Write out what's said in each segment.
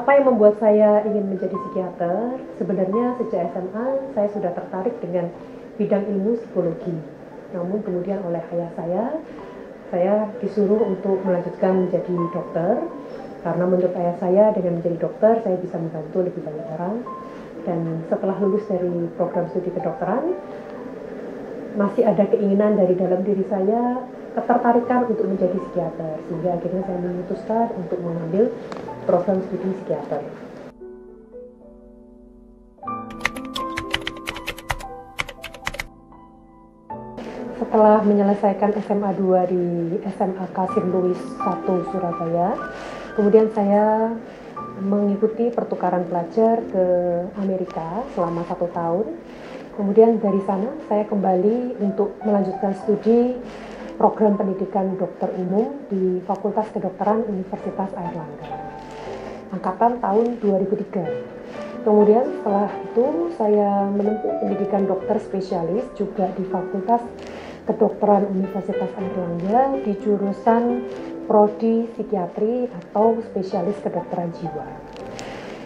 Apa yang membuat saya ingin menjadi psikiater? Sebenarnya sejak SMA saya sudah tertarik dengan bidang ilmu psikologi. Namun kemudian oleh ayah saya disuruh untuk melanjutkan menjadi dokter. Karena menurut ayah saya dengan menjadi dokter saya bisa membantu lebih banyak orang. Dan setelah lulus dari program studi kedokteran, masih ada keinginan dari dalam diri saya, ketertarikan untuk menjadi psikiater, sehingga akhirnya saya memutuskan untuk mengambil program studi psikiater. Setelah menyelesaikan SMA 2 di SMA Kasir Louis 1 Surabaya, kemudian saya mengikuti pertukaran pelajar ke Amerika selama 1 tahun. Kemudian dari sana saya kembali untuk melanjutkan studi program pendidikan dokter umum di Fakultas Kedokteran Universitas Airlangga, angkatan tahun 2003. Kemudian setelah itu saya menempuh pendidikan dokter spesialis juga di Fakultas Kedokteran Universitas Airlangga di jurusan Prodi Psikiatri atau Spesialis Kedokteran Jiwa.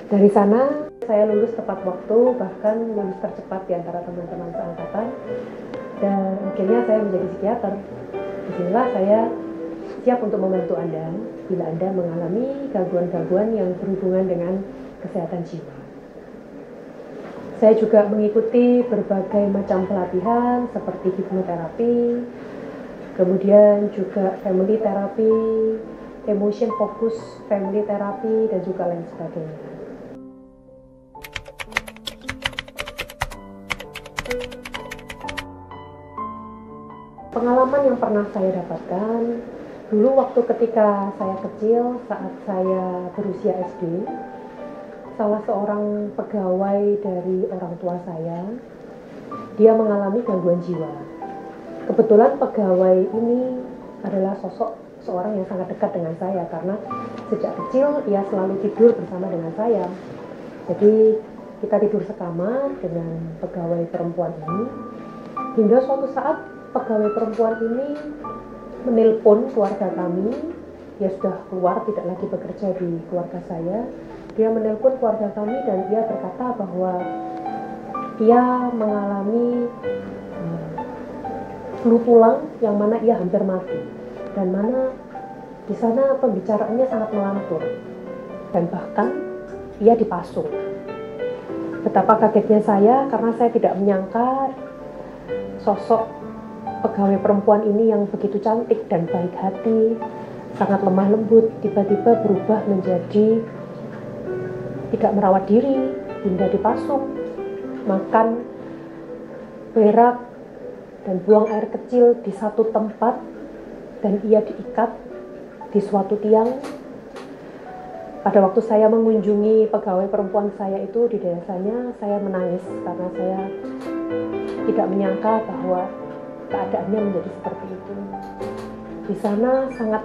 Dari sana saya lulus tepat waktu, bahkan lulus tercepat di antara teman-teman seangkatan, dan akhirnya saya menjadi psikiater. Disinilah saya siap untuk membantu Anda bila Anda mengalami gangguan-gangguan yang berhubungan dengan kesehatan jiwa. Saya juga mengikuti berbagai macam pelatihan seperti hipnoterapi, kemudian juga family therapy, emotion focus family therapy, dan juga lain sebagainya. Pengalaman yang pernah saya dapatkan dulu waktu ketika saya kecil, saat saya berusia SD, salah seorang pegawai dari orang tua saya, dia mengalami gangguan jiwa. Kebetulan pegawai ini adalah sosok seorang yang sangat dekat dengan saya, karena sejak kecil ia selalu tidur bersama dengan saya. Jadi kita tidur sekamar dengan pegawai perempuan ini, hingga suatu saat pegawai perempuan ini menelpon keluarga kami. Dia sudah keluar, tidak lagi bekerja di keluarga saya. Dia menelpon keluarga kami dan dia berkata bahwa dia mengalami flu tulang yang mana ia hampir mati, dan mana di sana pembicaraannya sangat melantur, dan bahkan ia dipasung. Betapa kagetnya saya, karena saya tidak menyangka sosok pegawai perempuan ini yang begitu cantik dan baik hati, sangat lemah lembut, tiba-tiba berubah menjadi tidak merawat diri hingga dipasung, makan, berak, dan buang air kecil di satu tempat, dan ia diikat di suatu tiang. Pada waktu saya mengunjungi pegawai perempuan saya itu di desanya, saya menangis karena saya tidak menyangka bahwa keadaannya menjadi seperti itu. Di sana sangat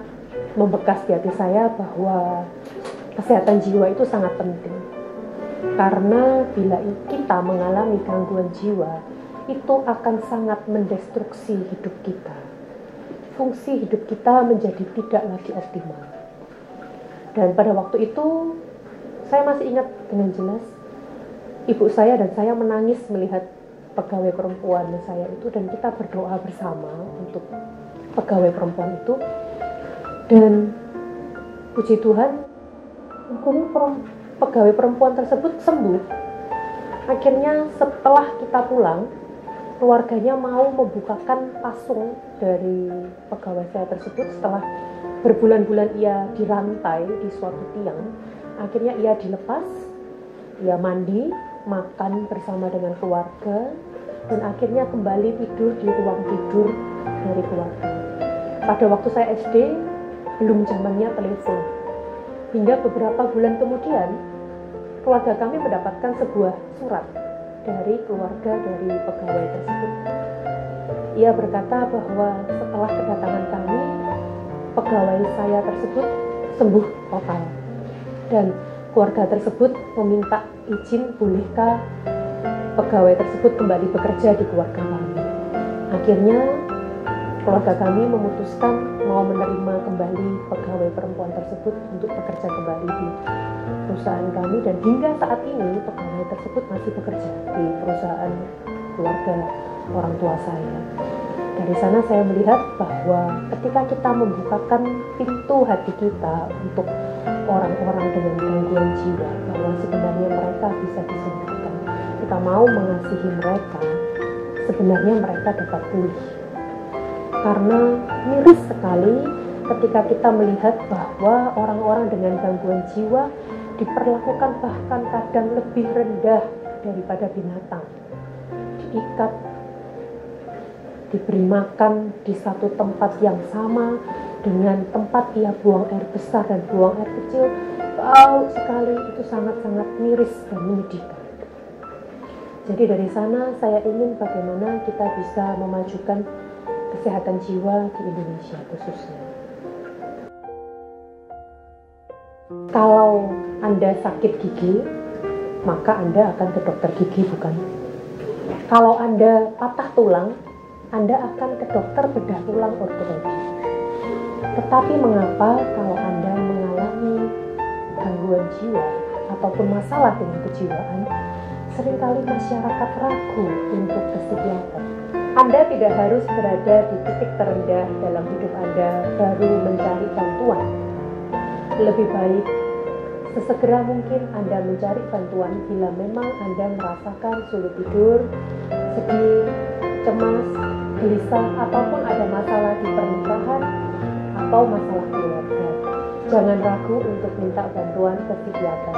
membekas di hati saya bahwa kesehatan jiwa itu sangat penting. Karena bila kita mengalami gangguan jiwa, itu akan sangat mendestruksi hidup kita. Fungsi hidup kita menjadi tidak lagi optimal. Dan pada waktu itu, saya masih ingat dengan jelas, ibu saya dan saya menangis melihat pegawai perempuan saya itu, dan kita berdoa bersama untuk pegawai perempuan itu. Dan puji Tuhan, pegawai perempuan tersebut sembuh. Akhirnya setelah kita pulang, keluarganya mau membukakan pasung dari pegawai saya tersebut. Setelah berbulan-bulan ia dirantai di suatu tiang, akhirnya ia dilepas, ia mandi, makan bersama dengan keluarga, dan akhirnya kembali tidur di ruang tidur dari keluarga. Pada waktu saya SD, belum zamannya telepon. Hingga beberapa bulan kemudian, keluarga kami mendapatkan sebuah surat dari keluarga dari pegawai tersebut. Ia berkata bahwa setelah kedatangan kami, pegawai saya tersebut sembuh total. Dan keluarga tersebut meminta izin, bolehkah pegawai tersebut kembali bekerja di keluarga kami. Akhirnya keluarga kami memutuskan mau menerima kembali pegawai perempuan tersebut untuk bekerja kembali di perusahaan kami, dan hingga saat ini pegawai tersebut masih bekerja di perusahaan keluarga orang tua saya. Dari sana saya melihat bahwa ketika kita membukakan pintu hati kita untuk orang-orang dengan gangguan jiwa, bahwa sebenarnya mereka bisa disembuhkan. Kita mau mengasihi mereka, sebenarnya mereka dapat pulih. Karena miris sekali ketika kita melihat bahwa orang-orang dengan gangguan jiwa diperlakukan bahkan kadang lebih rendah daripada binatang. Diikat, diberi makan di satu tempat yang sama dengan tempat ia buang air besar dan buang air kecil. Bau sekali, itu sangat-sangat miris dan menyedihkan. Jadi dari sana saya ingin bagaimana kita bisa memajukan kesehatan jiwa di Indonesia khususnya. Kalau Anda sakit gigi, maka Anda akan ke dokter gigi, bukan? Kalau Anda patah tulang, Anda akan ke dokter bedah tulang ortopedi. Tetapi mengapa kalau Anda mengalami gangguan jiwa ataupun masalah dengan kejiwaan, seringkali masyarakat ragu untuk ke psikiater? Anda tidak harus berada di titik terendah dalam hidup Anda baru mencari bantuan. Lebih baik sesegera mungkin Anda mencari bantuan bila memang Anda merasakan sulit tidur, sedih, cemas, gelisah, ataupun ada masalah di pernikahan atau masalah keluarga. Jangan ragu untuk minta bantuan ke psikiater.